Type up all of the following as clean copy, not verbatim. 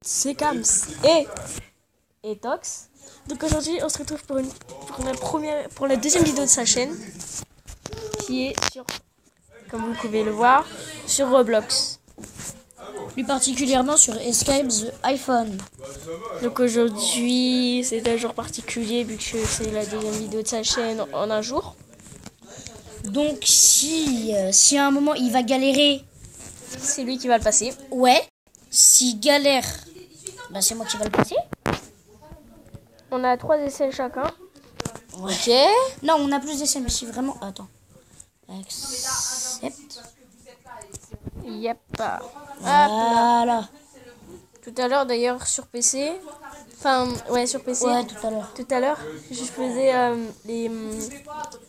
c'est Kams et Tox. Donc aujourd'hui on se retrouve pour la deuxième vidéo de sa chaîne qui est sur, comme vous pouvez le voir, sur Roblox. Plus particulièrement sur Escape the iPhone. Donc aujourd'hui c'est un jour particulier vu que c'est la deuxième vidéo de sa chaîne en un jour. Donc si à un moment il va galérer, c'est lui qui va le passer. Ouais. S'il galère, bah c'est moi qui va le passer. On a 3 essais chacun. Ok. Non, on a plus d'essais, mais si vraiment... Attends. Accept. Yep. Voilà. Tout à l'heure d'ailleurs sur PC. Enfin, ouais, sur PC. Ouais, tout à l'heure. Tout à l'heure, je faisais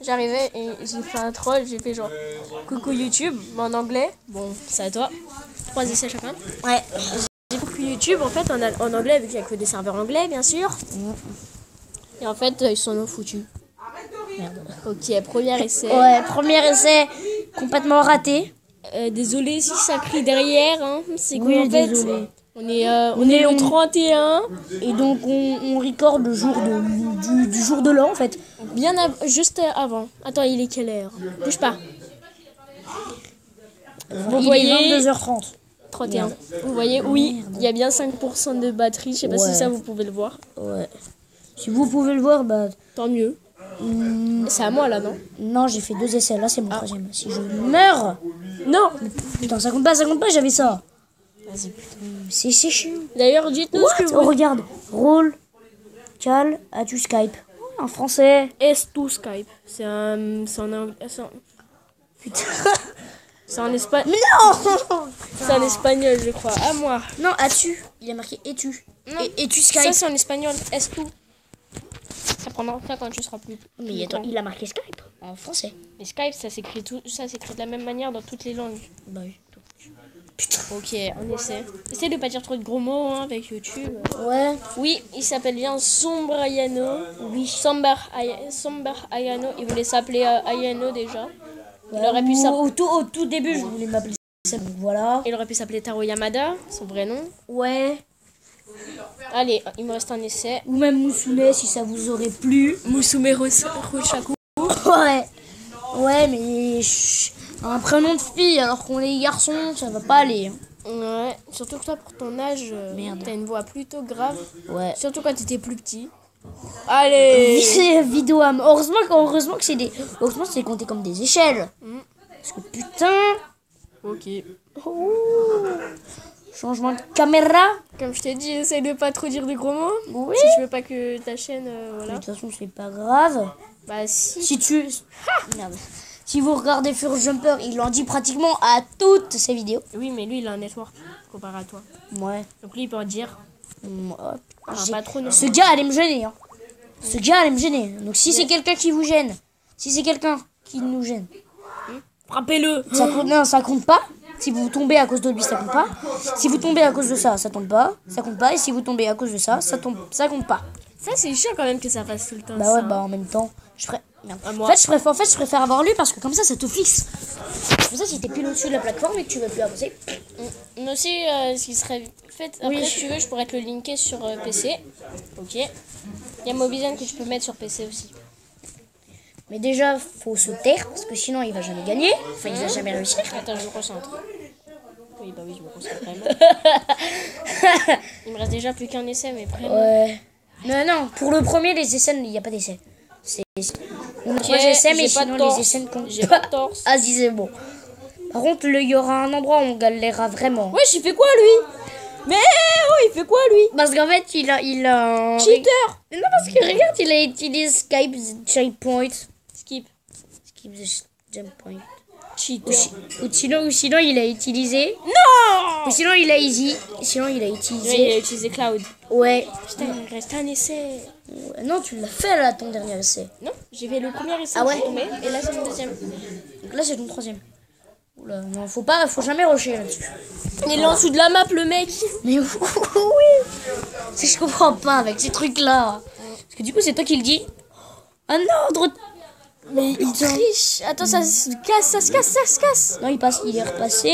j'arrivais et j'ai fait un troll. J'ai fait genre coucou YouTube, mais en anglais. Bon, c'est à toi. 3 essais chacun. Ouais. J'ai coucou YouTube en fait en anglais, vu qu'il n'y a que des serveurs anglais, bien sûr. Et en fait, ils s'en ont foutus. Merde. Ok, premier essai. Ouais, premier essai complètement raté. Désolé si ça crie derrière. Hein. C'est oui, qu'en fait, désolé. on est le 31. Et donc on record le jour du jour de l'an en fait. Juste avant. Attends, il est quelle heure? Bouge pas. Vous voyez 22h30. 31. Merde. Vous voyez, oui, il y a bien 5% de batterie. Je sais pas si ça vous pouvez le voir. Ouais. Si vous pouvez le voir, bah... Tant mieux. C'est à moi là, non? Non, j'ai fait 2 essais. Là, c'est mon troisième. Si je meurs... Non. Putain, ça compte pas, j'avais ça. Vas-y. C'est chiant. D'ailleurs, dites-nous ce que vous... Oh, regarde. Rôle. Cal. As-tu Skype? En français. S2 Skype. C'est en Putain. C'est en espagnol. Mais non. C'est en espagnol, je crois. À moi. Non, as-tu. Il a marqué es-tu. Non. Es-tu Skype? Ça, c'est en espagnol. S2. Ça prendra ça quand tu seras plus... Mais attends, il a marqué Skype en français. Mais Skype, ça s'écrit de la même manière dans toutes les langues. Bah oui. Putain. Ok, on essaie. Essaye de pas dire trop de gros mots hein, avec YouTube. Ouais. Oui, il s'appelle bien Sombre Ayano. Oui, Sombre Ayano. Il voulait s'appeler Ayano déjà. Ouais, Il aurait pu au tout début, je voulais m'appeler ça, donc voilà. Il aurait pu s'appeler Taro Yamada, son vrai nom. Ouais. Allez, il me reste un essai. Ou même Moussoulet, si ça vous aurait plu. Musume Rochaku. Ouais. Ouais, mais... un prénom de fille, alors qu'on est garçon, ça va pas aller. Ouais, surtout que toi, pour ton âge, Merde. T'as une voix plutôt grave. Ouais. Surtout quand t'étais plus petit. Allez. C'est vidéo à... Heureusement que c'est des... Heureusement que c'est compté comme des échelles. Parce que putain... Ok. Oh. Changement de caméra. Comme je t'ai dit, essaye de pas trop dire des gros mots. Oui. Si tu veux pas que ta chaîne... voilà. De toute façon, c'est pas grave. Bah si. Si tu... Merde. Si vous regardez Fur Jumper, il en dit pratiquement à toutes ses vidéos. Oui, mais lui, il a un network comparé à toi. Ouais. Donc lui, il peut en dire. Pas trop de... Ce gars allait me gêner. Hein. Ce gars allait me gêner. Donc si c'est quelqu'un qui vous gêne, si c'est quelqu'un qui nous gêne, frappez-le. Ça compte pas. Si vous tombez à cause de lui, ça compte pas. Si vous tombez à cause de ça, ça compte pas. Ça compte pas. Et si vous tombez à cause de ça, ça compte pas. Ça, c'est chiant quand même que ça fasse tout le temps. Bah ouais, bah en même temps, je ferais... En fait, je préfère avoir lu parce que comme ça te fixe. Comme ça, si t'es pile au-dessus de la plateforme et que tu veux plus avancer. Mais aussi, ce qui serait fait, après, si tu veux, je pourrais te le linker sur PC. Ok. Il y a Mobizen que tu peux mettre sur PC aussi. Mais déjà, faut se taire parce que sinon, il va jamais gagner. Enfin, il va jamais réussir. Attends, je me concentre. Oui, bah oui, je me concentre vraiment. Il me reste déjà plus qu'un essai, mais après. Ouais. Non, pour le premier, les essais, il n'y a pas d'essai. On a 3 essais, mais sinon les essais ne comptent pas. De torse. Ah si, c'est bon. Par contre, il y aura un endroit où on galérera vraiment. Wesh, il fait quoi lui? Mais oh, il fait quoi lui? Parce qu'en fait, il a un... Cheater. Non, parce que regarde, il a utilisé Skype Jump Point. Skip the Jump Point. Cheater. Ou sinon, il a utilisé... Non. Ou sinon, il a utilisé... Il a utilisé Cloud. Ouais. Putain, il me reste un essai. Ouais. Non, tu l'as fait là, ton dernier essai. Non, j'ai fait le premier essai. Ah ouais. Et là, c'est le deuxième. Donc là, c'est ton troisième. Oula, non, faut jamais rusher là-dessus. Il est en dessous de la map, le mec. Mais oui. Je comprends pas avec ces trucs-là. Parce que du coup, c'est toi qui le dis. Ah non, mais il triche. Attends, ça se casse. Non, il est repassé.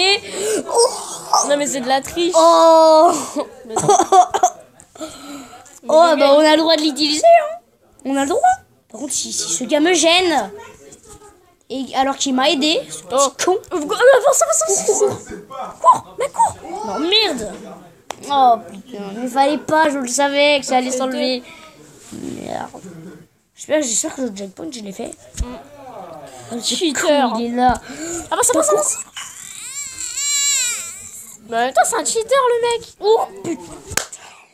Oh non, mais c'est de la triche. Oh, Oh, bah on a le droit de l'utiliser, hein. On a le droit. Par contre, si ce gars me gêne, et alors qu'il m'a aidé, ce petit con. Cours, mais cours. Non, merde. Oh putain, il fallait pas, je le savais que ça allait s'enlever. Merde. J'espère que le jackpot, je l'ai fait. Cheater. Il est là. Ah bah ça passe. Mais en même temps, c'est un cheater le mec. Oh putain.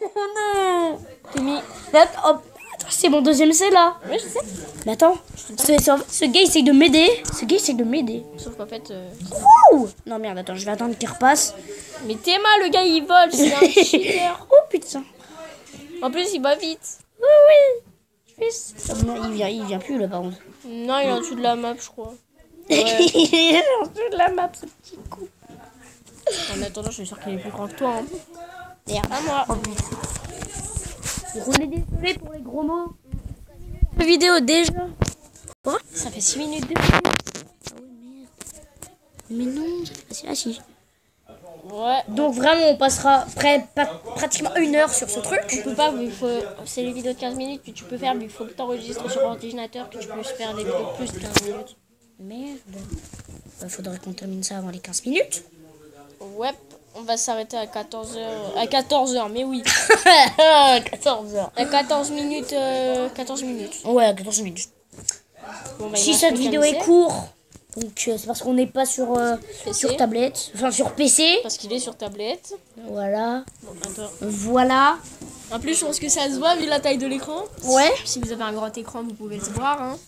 Oh non. T'es mis. Attends, c'est mon deuxième C là. Oui, je sais. Mais attends, ce gars essaye de m'aider. Sauf qu'en fait. Ouh. Non merde, attends, je vais attendre qu'il repasse. Mais Théma, le gars, il vole. C'est un cheater. Oh putain. En plus, il va vite. Oui. Il vient plus là par contre. Non, il est en dessous de la map, je crois. Il est en dessous de la map, ce petit coup. En attendant, je suis sûr qu'il est plus grand que toi. Hein. Merde. À moi. Donc on est désolé pour les gros mots. La vidéo déjà. Quoi? Ça fait 6 minutes de Ah ouais, merde. Mais non, ça fait passer là si. Ouais. Donc vraiment, on passera pratiquement 1 heure sur ce truc. Tu peux pas, vu que c'est les vidéos de 15 minutes que tu peux faire, mais il faut que tu enregistres sur ordinateur, que tu peux faire des vidéos de plus de 15 minutes. Merde. Bah, faudrait qu'on termine ça avant les 15 minutes. Ouais, on va s'arrêter à 14h. À 14h, mais oui. 14h. À 14 minutes. 14 minutes. Ouais, 14 minutes. Bon, bah, il Si reste cette plus qu'à vidéo laisser. est courte, donc c'est parce qu'on n'est pas sur PC. tablette, enfin sur PC. Parce qu'il est sur tablette. Voilà. Bon, attends. Voilà. En plus, je pense que ça se voit vu la taille de l'écran. Ouais. Si vous avez un grand écran, vous pouvez le voir. Hein.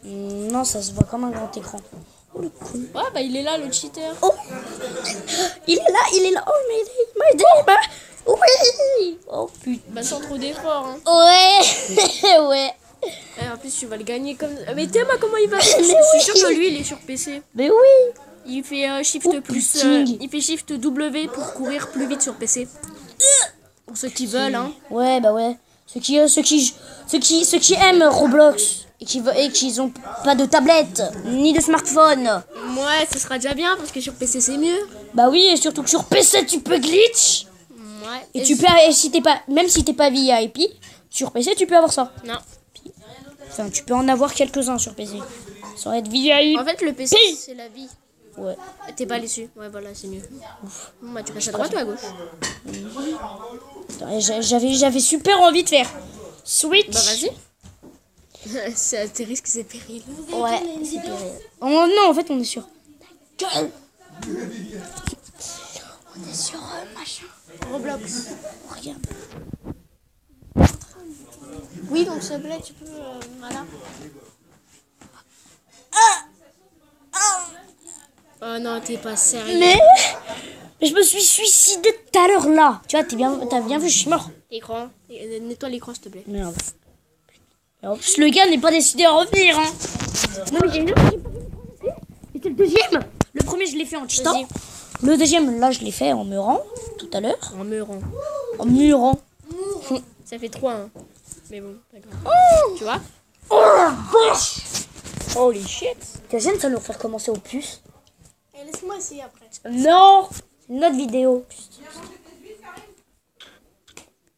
Non, ça se voit comme un grand écran. Oh le con. Ouais, bah il est là, le cheater. Oh, il est là. Oh, il m'a aidé. Oui. Oh putain. Bah sans trop d'efforts. Hein. Ouais. Ouais. Et en plus, tu vas le gagner comme. Mais Théma, comment il va faire? Je suis sûr que lui, il est sur PC. Mais oui. Il fait Shift plus. Il fait Shift W pour courir plus vite sur PC. Pour ceux qui veulent, hein. Ouais, bah ouais. Ceux qui aiment Roblox et qui ont pas de tablette ni de smartphone. Ouais, ce sera déjà bien parce que sur PC c'est mieux. Bah oui, et surtout que sur PC tu peux glitch. Ouais. Et tu peux, et si t'es pas, même si t'es pas VIP, sur PC tu peux avoir ça. Non. Enfin, tu peux en avoir quelques-uns sur PC. Sans être VIP. En fait, le PC c'est la vie. Ouais. T'es pas déçu. Ouais, voilà, c'est mieux. Bon, bah tu passes à droite ou à gauche? J'avais super envie de faire Switch. Bah vas-y. C'est à tes risques, c'est péril. Ouais, c'est péril. Oh, non, en fait, on est sur. On est sur machin. Roblox. Regarde. Oui, donc s'il te plaît, tu peux. Voilà. Oh non, t'es pas sérieux. Mais je me suis suicidé tout à l'heure là. Tu vois, t'as bien vu, je suis mort. Écran. Nettoie l'écran, s'il te plaît. Merde. Et en plus, le gars n'est pas décidé à revenir. Hein. Non, mais j'ai une autre qui et c'est le deuxième. Le premier, je l'ai fait en cheatant. Vas-y. Le deuxième, là, je l'ai fait en meurant tout à l'heure. En meurant. En murant. Ça fait 3, hein. Mais bon, d'accord. Tu vois? Oh la vache! Holy shit. T'imagines, ça nous faire commencer au plus? Laisse-moi essayer après. Non! C'est une autre vidéo.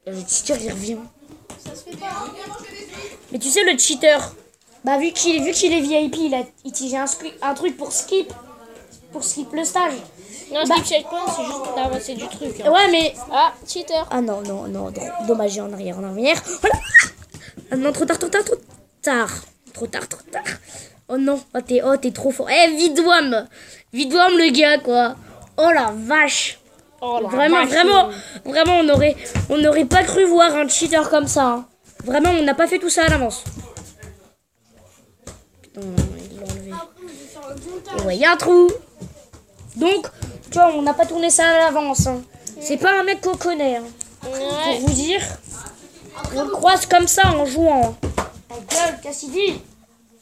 Et le cheater, il revient. Ça se fait pas. Mais tu sais, le cheater, bah, vu qu'il est VIP, il a utilisé un truc pour skip le stage. Non, Bah. skip checkpoint, c'est juste pour avancer du truc. Hein. Ouais, mais. Ah, cheater. Ah non, dommage, j'ai en arrière. Voilà. Ah non, trop tard. Trop tard. Oh non, t'es trop fort. Eh, Vidwam, le gars, quoi. Oh la vache. Oh, la Vraiment, on n'aurait pas cru voir un cheater comme ça. Hein. Vraiment, on n'a pas fait tout ça à l'avance. Putain, il l'a enlevé. Et ouais, il y a un trou. Donc, tu vois, on n'a pas tourné ça à l'avance. Hein. C'est pas un mec qu'on connaît. Hein. Ouais. Pour vous dire, on le croise comme ça en jouant. Ta gueule, Cassidy.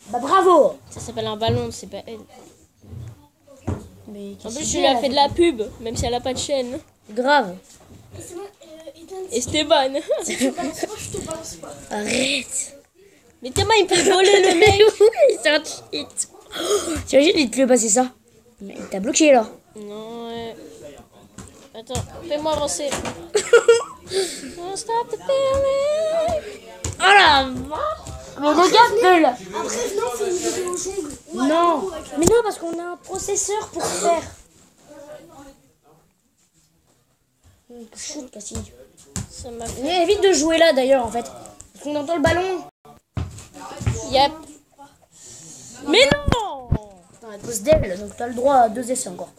Bah bravo. Ça s'appelle un ballon, c'est pas elle. Mais En plus, tu lui as fait de la pub, même si elle a pas de chaîne. grave. Esteban. Arrête. Mais Théma, il peut voler le mec. Oui, c'est un cheat. T'imagines, il te fait passer ça. Mais il t'a bloqué là. Non, ouais. Attends, fais-moi avancer. Don't stop the feeling. Oh la vache. Mais regarde là. Après, non, c'est une vidéo jungle. Non. Mais non, parce qu'on a un processeur pour faire. Chut, Cassie. Ça m'a fait. Mais évite de jouer là d'ailleurs en fait. Parce qu'on entend le ballon. Yep. Mais non. Attends, elle pose d'elle, donc t'as le droit à 2 essais encore.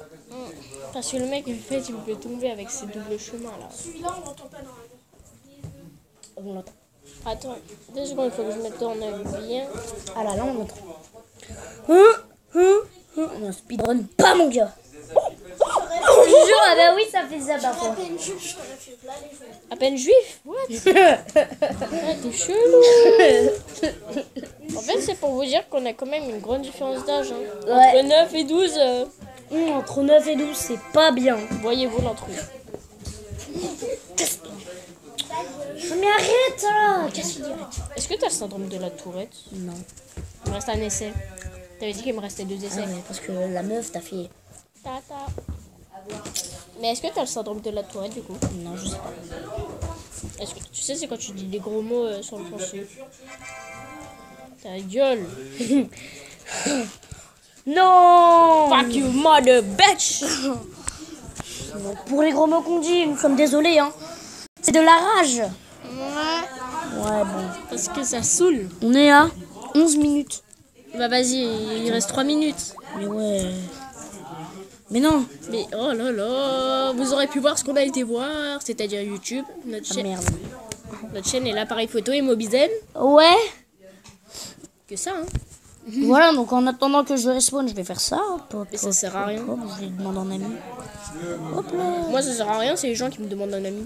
Parce que le mec, il fait, il peut tomber avec ses doubles chemins là. Celui-là, on l'entend pas normalement. On l'entend. Attends, 2 secondes, il faut que je mette en œil bien. Ah là, là on l'entend. On a speedrun pas mon gars. Je te jure, ah bah oui, ça fait ça parfois. À peine juge, je t'aurais fait là les jeux. À peine juif. What? Ah, t'es chelou. En fait, c'est pour vous dire qu'on a quand même une grande différence d'âge. Hein. Ouais. Entre 9 et 12, Entre 9 et 12, c'est pas bien. voyez-vous l'intrus. Mais arrête là. Qu'est-ce qu'il dit? Est-ce que t'as le syndrome de la tourette? Non. Il me reste un essai. T'avais dit qu'il me restait 2 Ah essais. ouais, parce que la meuf t'a fait. Tata. Mais est-ce que t'as le syndrome de la tourette du coup? Non, je sais pas. Est-ce que tu sais c'est quand tu dis des gros mots sur le français? Ta gueule. Non. Fuck you mother bitch. Bon, pour les gros mots qu'on dit, nous sommes désolés hein. C'est de la rage. Ouais bon. Parce que ça saoule. On est à 11 minutes. Bah vas-y, il reste 3 minutes. Mais ouais. Mais non. Mais oh là là, vous aurez pu voir ce qu'on a été voir, c'est-à-dire YouTube. Notre, Ah merde. notre chaîne est l'appareil photo et Mobizen. Ouais. Que ça, hein. Voilà, donc en attendant que je respawn, je vais faire ça. Hop, Mais ça sert à rien. hop, je vais demander un ami. Hop là. Moi ça sert à rien, c'est les gens qui me demandent un ami.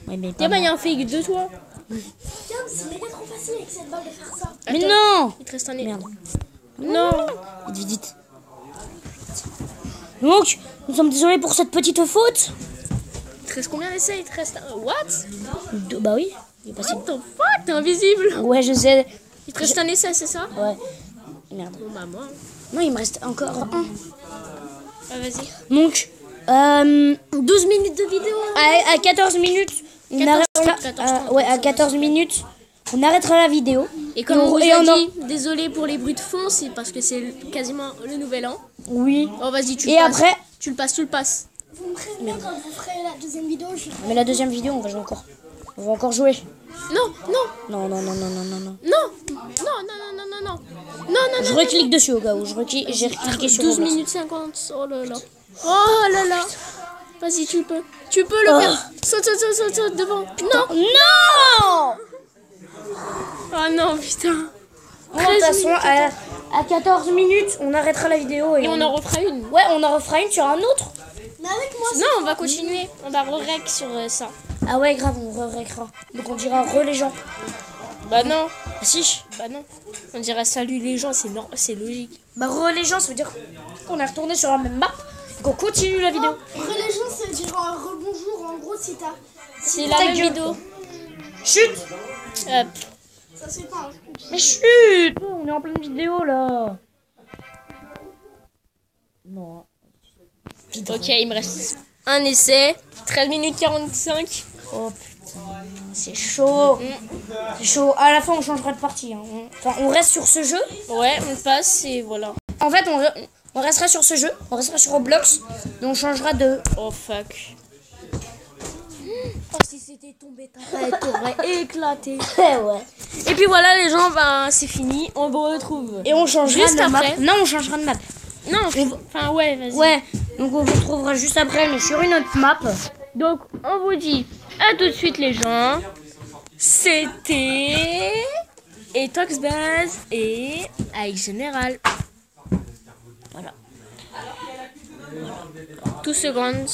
Ouais, mais pas Tiens, bah moi. y a un fake de toi. Tiens, c'est méga trop facile avec cette balle de faire ça. Mais Attends, non. il te reste un nez. Merde. Non. Vite, vite. Donc, nous sommes désolés pour cette petite faute. Il te reste combien d'essais? Il te reste un... What? Bah oui. Il est passé. What the fuck? T'es invisible. Ouais, je sais. Il te reste un essai, c'est ça? Ouais. Merde. Bon bah moi. Non, il me reste encore un. Ah vas-y. Donc, 12 minutes de vidéo. à 14 minutes, on 14, arrêtera. 14, Ouais, à 14 minutes, on arrêtera la vidéo. Et comme on vous et a on en- dit, désolé pour les bruits de fond, c'est parce que c'est quasiment le nouvel an. Oui. Oh vas-y, tu Et le passes. après. Tu le passes, tu le passes. Vous me prévenez quand vous ferez la deuxième vidéo. Mais la deuxième vidéo, on va jouer encore. On va encore jouer. Non, non, Non, non, non, non, non, non, non. non, non, non, non, non, non, non, non, non, Je reclique dessus au cas où. J'ai recliqué sur 12 Roblox. minutes 50, oh là là. Oh là là. Vas-y, tu peux le Oh. faire. Saute, saute, saute, saute, saute devant. Non. Non. Oh non, putain. Bon, de toute façon, à 14 minutes, on arrêtera la vidéo. Et on en refera une. Ouais, on en refera une sur un autre. Mais avec moi, Non, on va continuer. On va re-rec sur ça. Ah ouais, grave, on re-récra. Donc on dira re les gens. Bah non. Ah si. Bah non. On dirait salut les gens, c'est logique. Bah re les gens, ça veut dire qu'on est retourné sur la même map et qu'on continue la vidéo. religion, c'est dire un rebonjour. En gros, si t'as. C'est la Ta même gueule. vidéo. Chut. Hop. Ça, c'est pas. Mais chut. On est en pleine vidéo là. Non. Ok, il me reste un essai. 13 minutes 45. Oh putain, c'est chaud. C'est chaud. À la fin, on changera de partie. Hein. Enfin, on reste sur ce jeu. Ouais, on passe et voilà. En fait, on restera sur ce jeu. On restera sur Roblox. Mais on changera de. Oh fuck. Oh, si c'était tombé, T'aurais éclaté. ouais. Et puis voilà les gens, ben c'est fini. On vous retrouve. Et on changera Juste de map. après. Non, on changera de map. Non, enfin ouais, vas-y. Ouais. Donc on vous retrouvera juste après, mais sur une autre map. Donc on vous dit à tout de suite les gens. C'était Etoxbuzz et Aix Général. Voilà. 2 secondes.